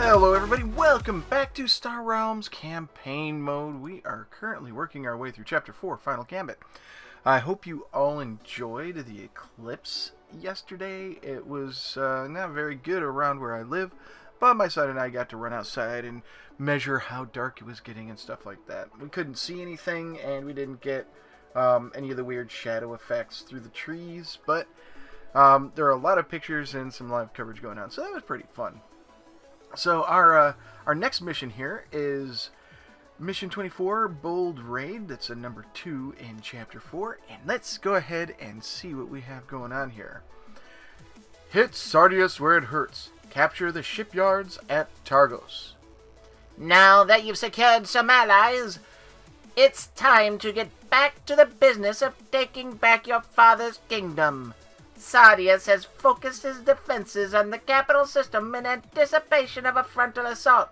Hello everybody, welcome back to Star Realms Campaign Mode. We are currently working our way through Chapter 4, Final Gambit. I hope you all enjoyed the eclipse yesterday. It was not very good around where I live, but my son and I got to run outside and measure how dark it was getting and stuff like that. We couldn't see anything, and we didn't get any of the weird shadow effects through the trees, but there are a lot of pictures and some live coverage going on, so that was pretty fun. So our next mission here is Mission 24, Bold Raid. That's a number 2 in Chapter 4. And let's go ahead and see what we have going on here. Hit Sardius where it hurts. Capture the shipyards at Targos. Now that you've secured some allies, it's time to get back to the business of taking back your father's kingdom. Sardius has focused his defenses on the capital system in anticipation of a frontal assault.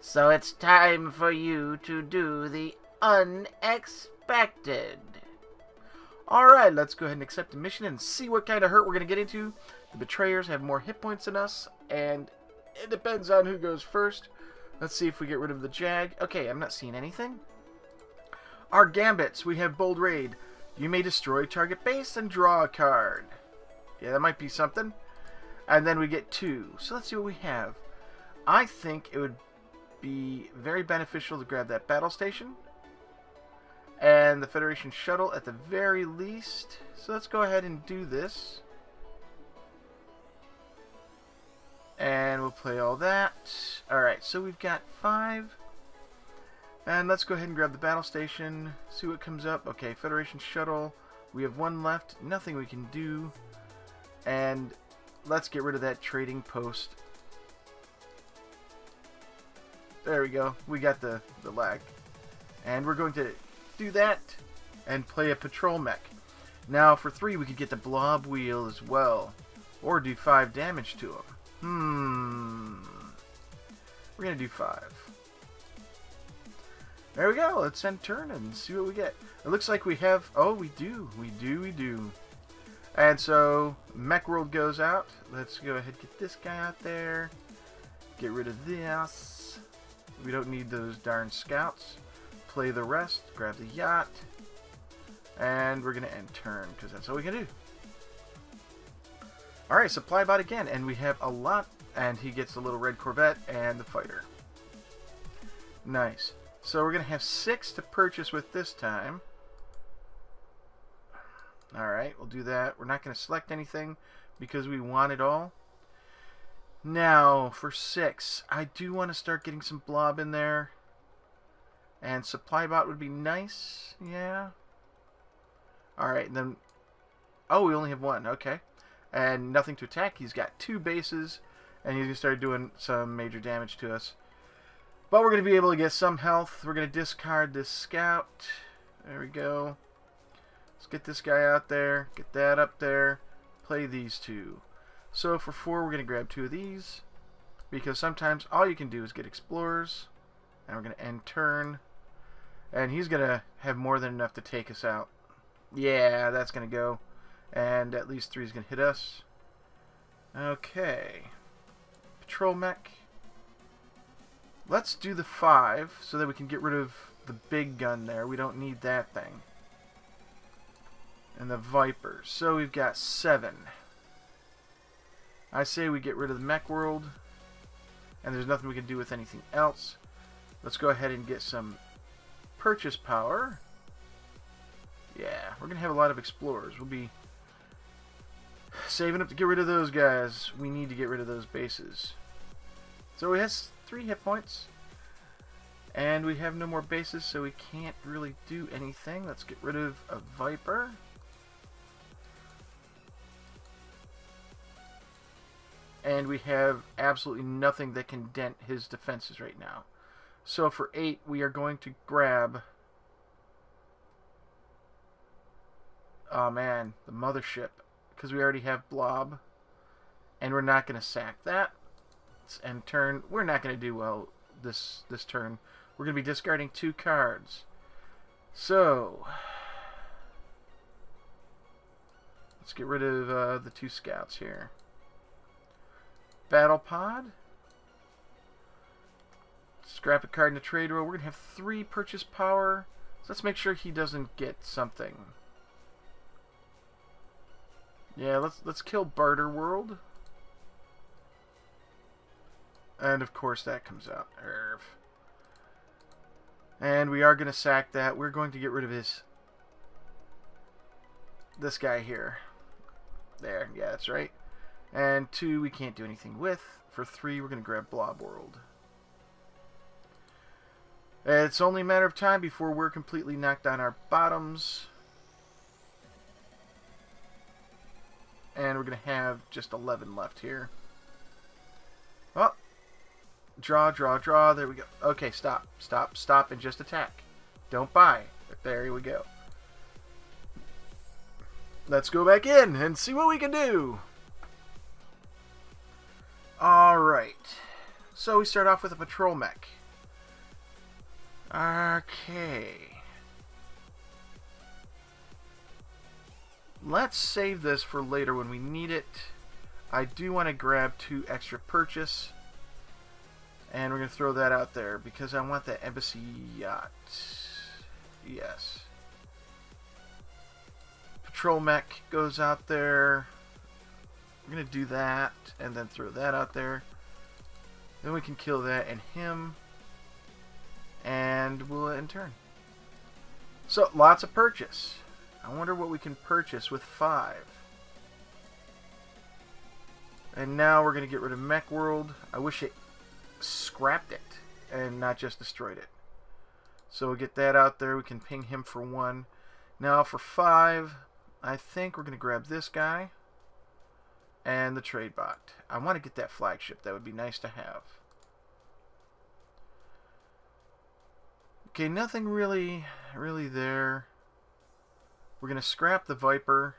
So it's time for you to do the unexpected. Alright, let's go ahead and accept the mission and see what kind of hurt we're going to get into. The betrayers have more hit points than us, and it depends on who goes first. Let's see if we get rid of the Jag. Okay, I'm not seeing anything. Our Gambits, we have Bold Raid. You may destroy target base and draw a card. Yeah, that might be something. And then we get 2. So let's see what we have. I think it would be very beneficial to grab that battle station. And the Federation shuttle at the very least. So let's go ahead and do this. And we'll play all that. Alright, so we've got 5. And let's go ahead and grab the battle station. See what comes up. Okay, Federation shuttle. We have 1 left. Nothing we can do. And let's get rid of that trading post. There we go. We got the lag. And we're going to do that and play a patrol mech. Now for 3 we could get the blob wheel as well. Or do 5 damage to him. We're going to do 5. There we go. Let's end turn and see what we get. It looks like we have... Oh, we do. We do. And so, Mech World goes out. Let's go ahead and get this guy out there. Get rid of this. We don't need those darn scouts. Play the rest. Grab the yacht. And we're going to end turn, because that's all we can do. Alright, supply bot again. And we have a lot. And he gets the little red Corvette and the fighter. Nice. So we're going to have 6 to purchase with this time. Alright, we'll do that. We're not going to select anything because we want it all. Now, for 6, I do want to start getting some blob in there. And supply bot would be nice. Yeah. Alright, and then... Oh, we only have 1. Okay. And nothing to attack. He's got 2 bases. And he's going to start doing some major damage to us. But we're going to be able to get some health. We're going to discard this scout. There we go. Let's get this guy out there, get that up there, play these 2. So for 4, we're going to grab 2 of these, because sometimes all you can do is get explorers, and we're going to end turn, and he's going to have more than enough to take us out. Yeah, that's going to go, and at least 3 is going to hit us. Okay, patrol mech. Let's do the 5, so that we can get rid of the big gun there. We don't need that thing. And the Vipers. So we've got 7. I say we get rid of the Mech World. And there's nothing we can do with anything else. Let's go ahead and get some purchase power. Yeah, we're going to have a lot of explorers. We'll be saving up to get rid of those guys. We need to get rid of those bases. So he has 3 hit points. And we have no more bases, so we can't really do anything. Let's get rid of a Viper. And we have absolutely nothing that can dent his defenses right now. So for 8, we are going to grab... Oh man, the mothership. Because we already have Blob. And we're not going to sack that. Let's end turn. We're not going to do well this turn. We're going to be discarding 2 cards. So... let's get rid of the 2 scouts here. Battle pod. Scrap a card in the trade row. We're going to have 3 purchase power. So let's make sure he doesn't get something. Yeah, let's kill Barter World. And of course that comes out. And we are going to sack that. We're going to get rid of this guy here. There, yeah, that's right. And 2 we can't do anything with. For 3 we're going to grab Blob World. It's only a matter of time before we're completely knocked on our bottoms. And we're going to have just 11 left here. Oh. Draw, draw, draw. There we go. Okay, stop. Stop, stop, and just attack. Don't buy. There we go. Let's go back in and see what we can do. Alright. So we start off with a patrol mech. Okay. Let's save this for later when we need it. I do want to grab 2 extra purchase. And we're going to throw that out there because I want that embassy yacht. Yes. Patrol mech goes out there. We're going to do that and then throw that out there. Then we can kill that and him. And we'll end turn. So, lots of purchase. I wonder what we can purchase with 5. And now we're going to get rid of Mech World. I wish it scrapped it and not just destroyed it. So we'll get that out there. We can ping him for 1. Now for 5, I think we're going to grab this guy and the trade bot. I want to get that flagship. That would be nice to have. Okay, nothing really there. We're going to scrap the Viper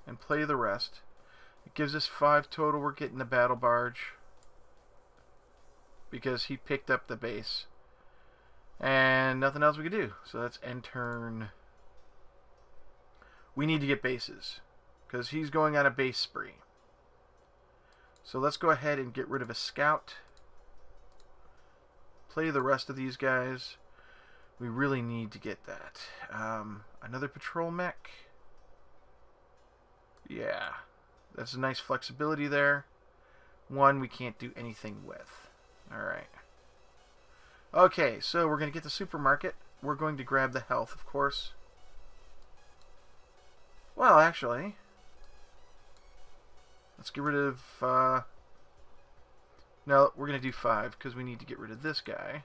and play the rest. It gives us 5 total. We're getting the battle barge because he picked up the base. And nothing else we can do. So that's end turn. We need to get bases because he's going on a base spree. So let's go ahead and get rid of a scout. Play the rest of these guys. We really need to get that. Another patrol mech. Yeah. That's a nice flexibility there. 1 we can't do anything with. Alright. Okay, so we're going to get the supermarket. We're going to grab the health, of course. Well, actually, let's get rid of... no, we're going to do 5 because we need to get rid of this guy.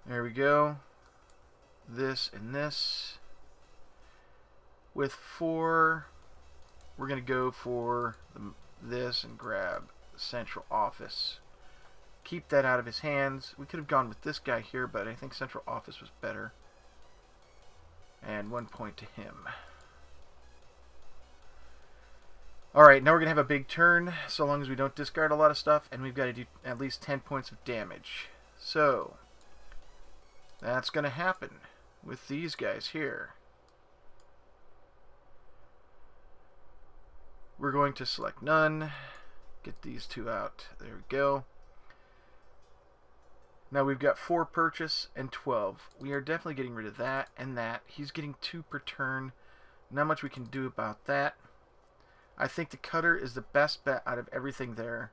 There we go. This and this. With 4, we're going to go for this and grab the central office. Keep that out of his hands. We could have gone with this guy here, but I think central office was better. And 1 point to him. Alright, now we're going to have a big turn, so long as we don't discard a lot of stuff, and we've got to do at least 10 points of damage. So, that's going to happen with these guys here. We're going to select none, get these 2 out, there we go. Now we've got 4 purchase and 12. We are definitely getting rid of that and that. He's getting 2 per turn. Not much we can do about that. I think the cutter is the best bet out of everything there.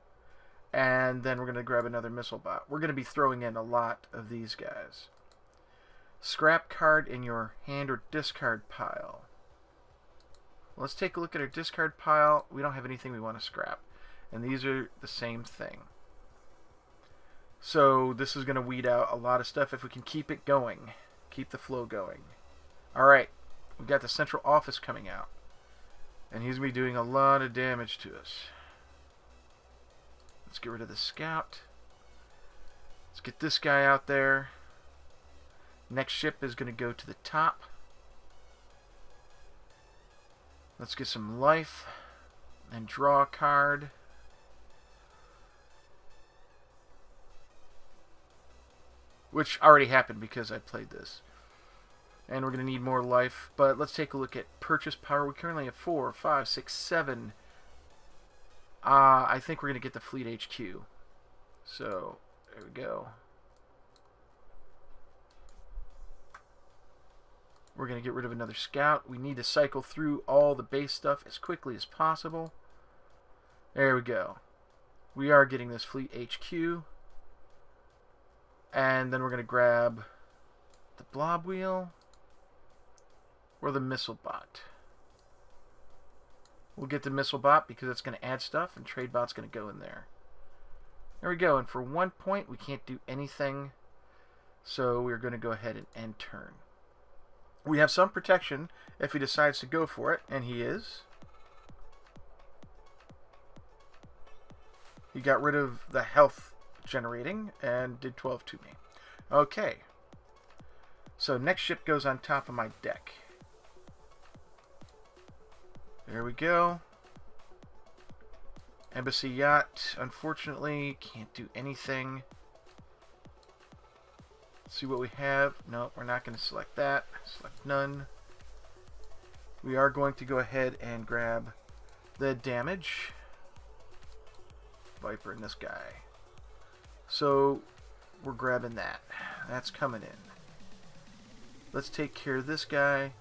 And then we're going to grab another missile bot. We're going to be throwing in a lot of these guys. Scrap card in your hand or discard pile. Let's take a look at our discard pile. We don't have anything we want to scrap. And these are the same thing. So this is going to weed out a lot of stuff if we can keep it going. Keep the flow going. Alright, we've got the central office coming out. And he's going to be doing a lot of damage to us. Let's get rid of the scout. Let's get this guy out there. Next ship is going to go to the top. Let's get some life and draw a card. Which already happened because I played this. And we're going to need more life. But let's take a look at purchase power. We currently have 4, 5, 6, 7. I think we're going to get the Fleet HQ. So, there we go. We're going to get rid of another scout. We need to cycle through all the base stuff as quickly as possible. There we go. We are getting this fleet HQ. And then we're going to grab the blob wheel or the missile bot. We'll get the missile bot because it's going to add stuff, and trade bot's going to go in there. There we go. And for 1 point, we can't do anything. So we're going to go ahead and end turn. We have some protection if he decides to go for it, and he is. He got rid of the health generating and did 12 to me. Okay. So next ship goes on top of my deck. There we go. Embassy yacht, unfortunately, can't do anything. Let's see what we have. No, we're not going to select that. Select none. We are going to go ahead and grab the damage. Viper and this guy. So we're grabbing that. That's coming in. Let's take care of this guy.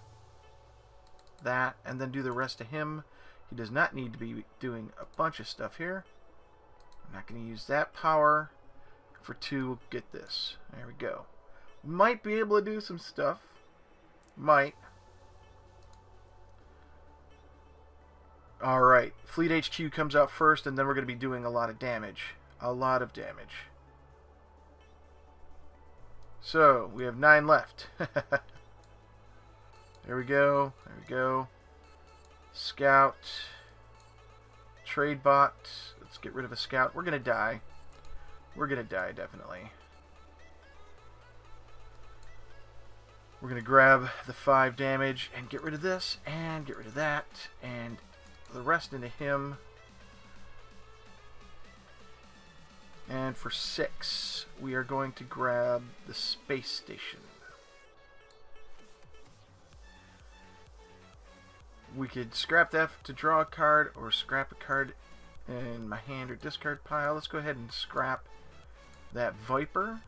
That, and then do the rest of him. He does not need to be doing a bunch of stuff here. I'm not going to use that power. For 2, we'll get this. There we go. Might be able to do some stuff. Might. Alright. Fleet HQ comes out first, and then we're going to be doing a lot of damage. A lot of damage. So, we have 9 left. There we go. There we go. Scout. Trade bot. Let's get rid of a scout. We're going to die. We're going to die, definitely. We're going to grab the 5 damage and get rid of this and get rid of that and the rest into him. And for 6, we are going to grab the space station. We could scrap that to draw a card or scrap a card in my hand or discard pile. Let's go ahead and scrap that Viper.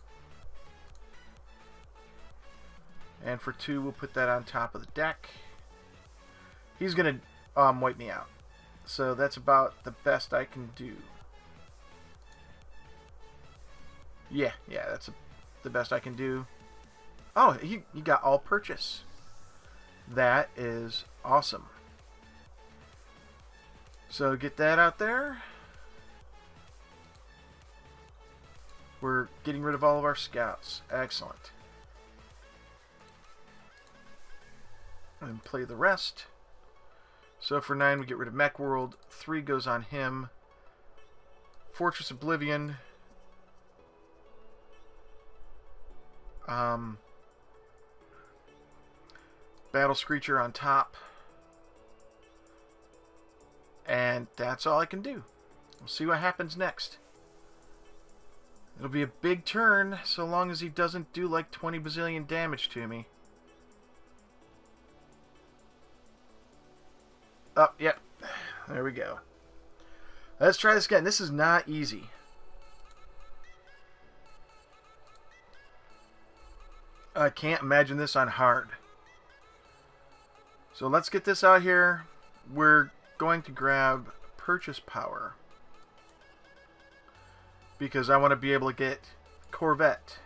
And for 2, we'll put that on top of the deck. He's going to wipe me out. So that's about the best I can do. Yeah, that's the best I can do. Oh, you got all purchase. That is awesome. So get that out there. We're getting rid of all of our scouts. Excellent. And play the rest. So for 9, we get rid of Mech World. 3 goes on him. Fortress Oblivion. Battle Screecher on top. And that's all I can do. We'll see what happens next. It'll be a big turn, so long as he doesn't do like 20 bazillion damage to me. Oh, yep. There we go. Let's try this again. This is not easy. I can't imagine this on hard. So let's get this out here. We're going to grab purchase power because I want to be able to get Corvette,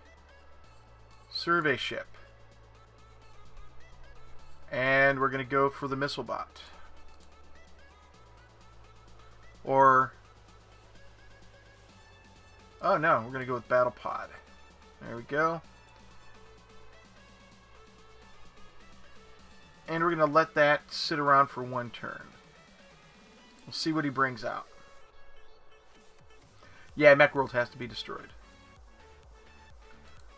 survey ship, and we're going to go for the missile bot. Or, oh no, we're going to go with battle pod. There we go. And we're going to let that sit around for 1 turn. We'll see what he brings out. Yeah, Mech World has to be destroyed.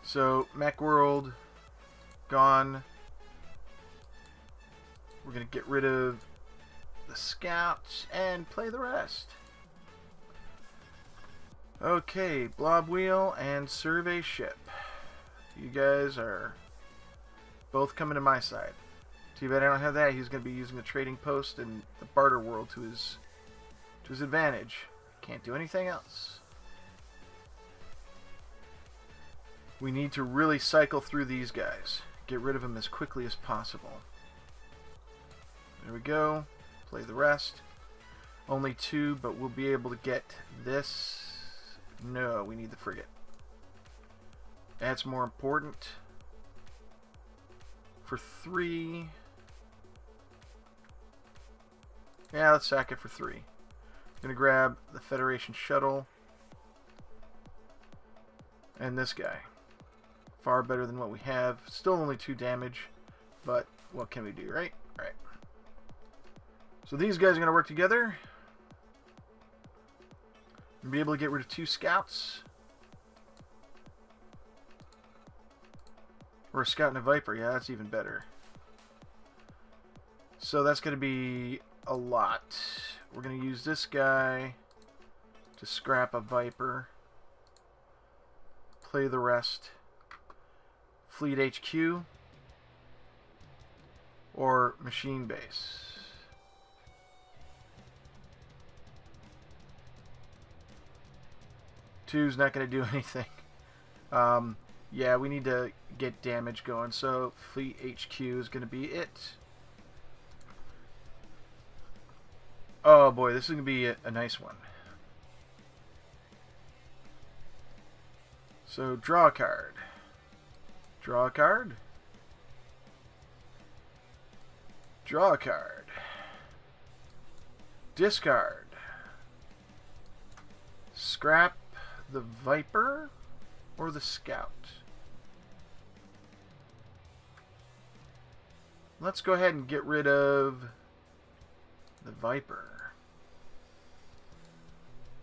So, Mech World, gone. We're going to get rid of the scouts and play the rest. Okay, blob wheel and survey ship. You guys are both coming to my side. Too bad I don't have that. He's going to be using the trading post and the barter world to his advantage. Can't do anything else. We need to really cycle through these guys. Get rid of them as quickly as possible. There we go. Play the rest. Only 2, but we'll be able to get this. No, we need the frigate. That's more important. For 3. Yeah, let's sack it for 3. Gonna grab the Federation shuttle. And this guy. Far better than what we have. Still only 2 damage. But what can we do, right? Alright. So these guys are going to work together. And be able to get rid of 2 scouts. Or a scout and a viper. Yeah, that's even better. So that's going to be a lot. We're going to use this guy to scrap a viper. Play the rest. Fleet HQ. Or machine base. Two's not going to do anything. Yeah, we need to get damage going, so Fleet HQ is going to be it. Oh boy, this is going to be a nice one. So, draw a card. Draw a card. Draw a card. Discard. Scrap the Viper or the Scout. Let's go ahead and get rid of the Viper.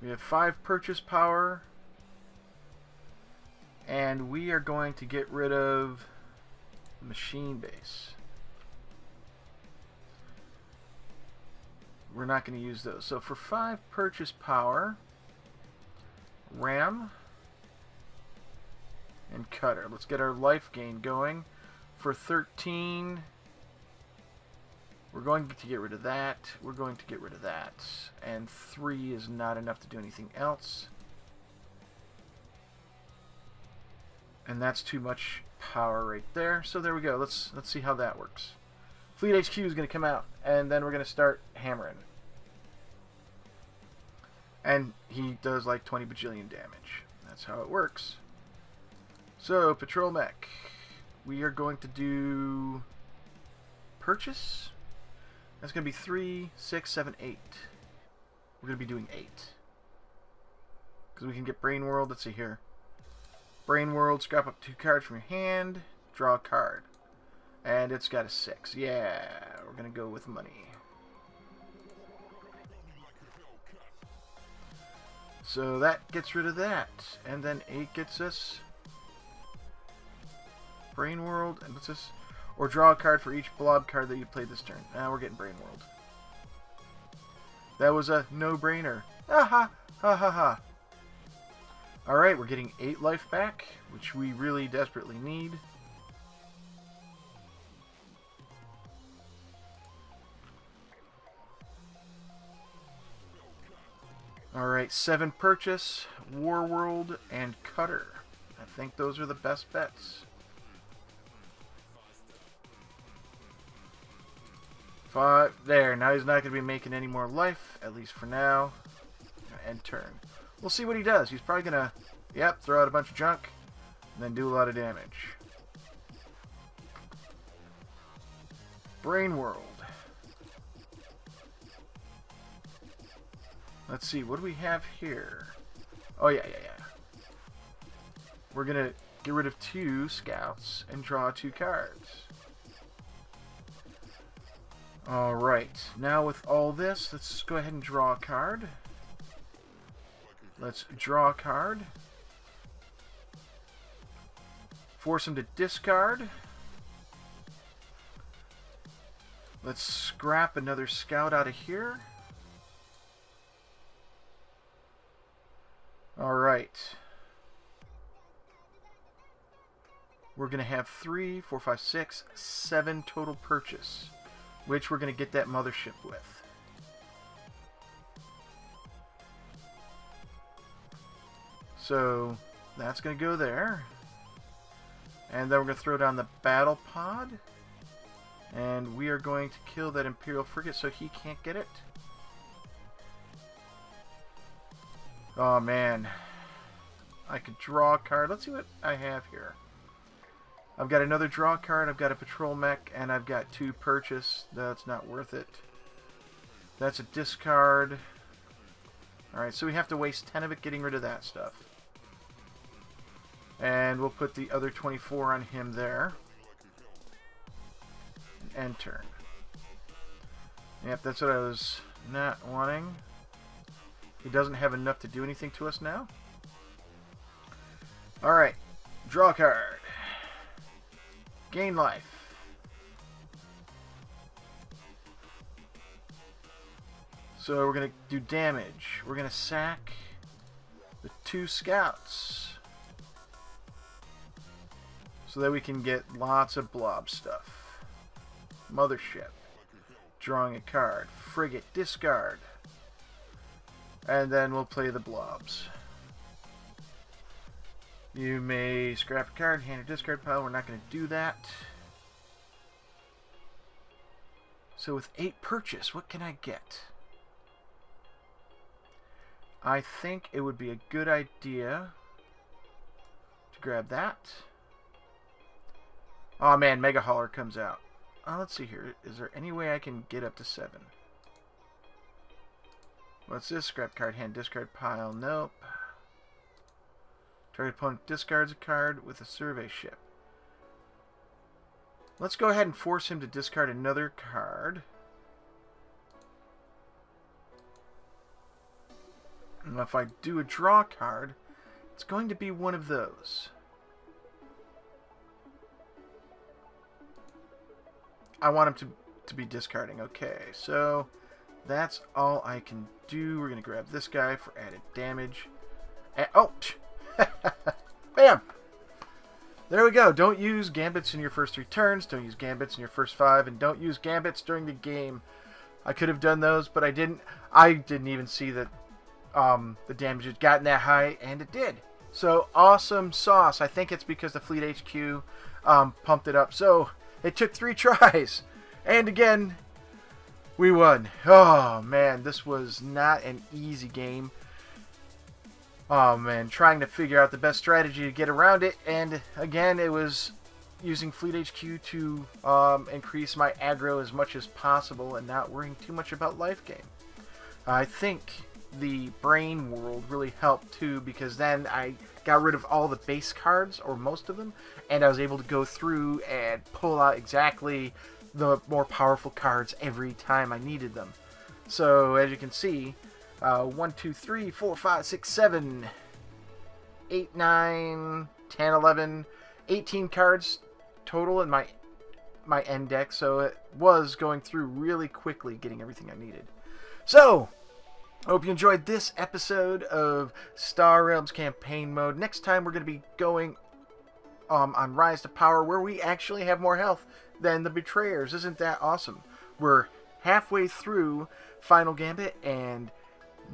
We have 5 purchase power. And we are going to get rid of machine base. We're not going to use those. So for 5 purchase power, ram and cutter. Let's get our life gain going. For 13, we're going to get rid of that. We're going to get rid of that. And 3 is not enough to do anything else. And that's too much power right there. So there we go. Let's see how that works. Fleet HQ is going to come out, and then we're going to start hammering. And he does like 20 bajillion damage. That's how it works. So, patrol mech. We are going to do purchase. That's going to be 3, 6, 7, 8. We're going to be doing 8. Because we can get Brain World. Let's see here. Brain World, scrap up 2 cards from your hand, draw a card. And it's got a 6. Yeah, we're going to go with money. So that gets rid of that. And then 8 gets us Brain World. And what's this? Or draw a card for each blob card that you played this turn. Now we're getting Brain World. That was a no-brainer. Ha ha ha ha ha. Alright, we're getting 8 life back, which we really desperately need. Alright, 7 purchase, War World, and Cutter. I think those are the best bets. 5, there, now he's not going to be making any more life, at least for now. End turn. We'll see what he does. He's probably going to, yep, throw out a bunch of junk, and then do a lot of damage. Brain World. Let's see, what do we have here? Oh, yeah. We're going to get rid of 2 scouts and draw 2 cards. Alright, now with all this, let's go ahead and draw a card. Let's draw a card. Force him to discard. Let's scrap another scout out of here. Alright. We're going to have 3, 4, 5, 6, 7 total purchase, which we're going to get that mothership with. So that's going to go there. And then we're going to throw down the battle pod. And we are going to kill that Imperial frigate so he can't get it. Oh, man. I could draw a card. Let's see what I have here. I've got another draw card. I've got a patrol mech. And I've got 2 purchase. That's not worth it. That's a discard. Alright, so we have to waste 10 of it getting rid of that stuff. And we'll put the other 24 on him there. End turn. Yep, that's what I was not wanting. He doesn't have enough to do anything to us now. Alright, draw a card. Gain life. So we're going to do damage. We're going to sack the 2 scouts. So that we can get lots of blob stuff. Mothership. Drawing a card. Frigate. Discard. And then we'll play the blobs. You may scrap a card, hand or discard pile. We're not going to do that. So with 8 purchase, what can I get? I think it would be a good idea to grab that. Oh man, Mega Hauler comes out. Let's see here. Is there any way I can get up to 7? What's this? Scrap card, hand, discard pile. Nope. Target opponent discards a card with a survey ship. Let's go ahead and force him to discard another card. And if I do a draw card, it's going to be one of those. I want him to be discarding. Okay, so that's all I can do. We're going to grab this guy for added damage. And, oh! Bam! There we go. Don't use Gambits in your first 3 turns. Don't use Gambits in your first 5. And don't use Gambits during the game. I could have done those, but I didn't. I didn't even see that the damage had gotten that high, and it did. So, awesome sauce. I think it's because the Fleet HQ pumped it up. So, it took 3 tries. And again, we won. Oh, man. This was not an easy game. Oh, man. Trying to figure out the best strategy to get around it. And, again, it was using Fleet HQ to increase my aggro as much as possible and not worrying too much about life gain. I think the Brain World really helped, too, because then I got rid of all the base cards, or most of them, and I was able to go through and pull out exactly the more powerful cards every time I needed them. So, as you can see, 1, 2, 3, 4, 5, 6, 7, 8, 9, 10, 11, 18 cards total in my end deck, so it was going through really quickly getting everything I needed. So, I hope you enjoyed this episode of Star Realms Campaign Mode. Next time we're going to be going on Rise to Power, where we actually have more health than the Betrayers. Isn't that awesome? We're halfway through Final Gambit, and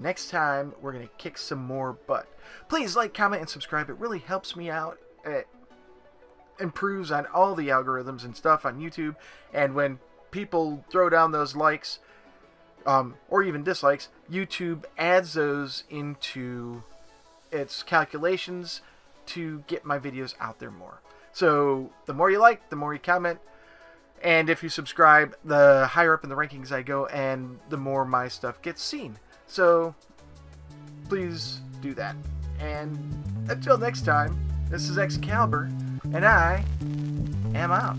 next time we're going to kick some more butt. Please like, comment, and subscribe. It really helps me out. It improves on all the algorithms and stuff on YouTube, and when people throw down those likes, or even dislikes, YouTube adds those into its calculations to get my videos out there more. So the more you like, the more you comment, and if you subscribe, the higher up in the rankings I go, and the more my stuff gets seen. So please do that. And until next time, this is Excalibur, and I am out.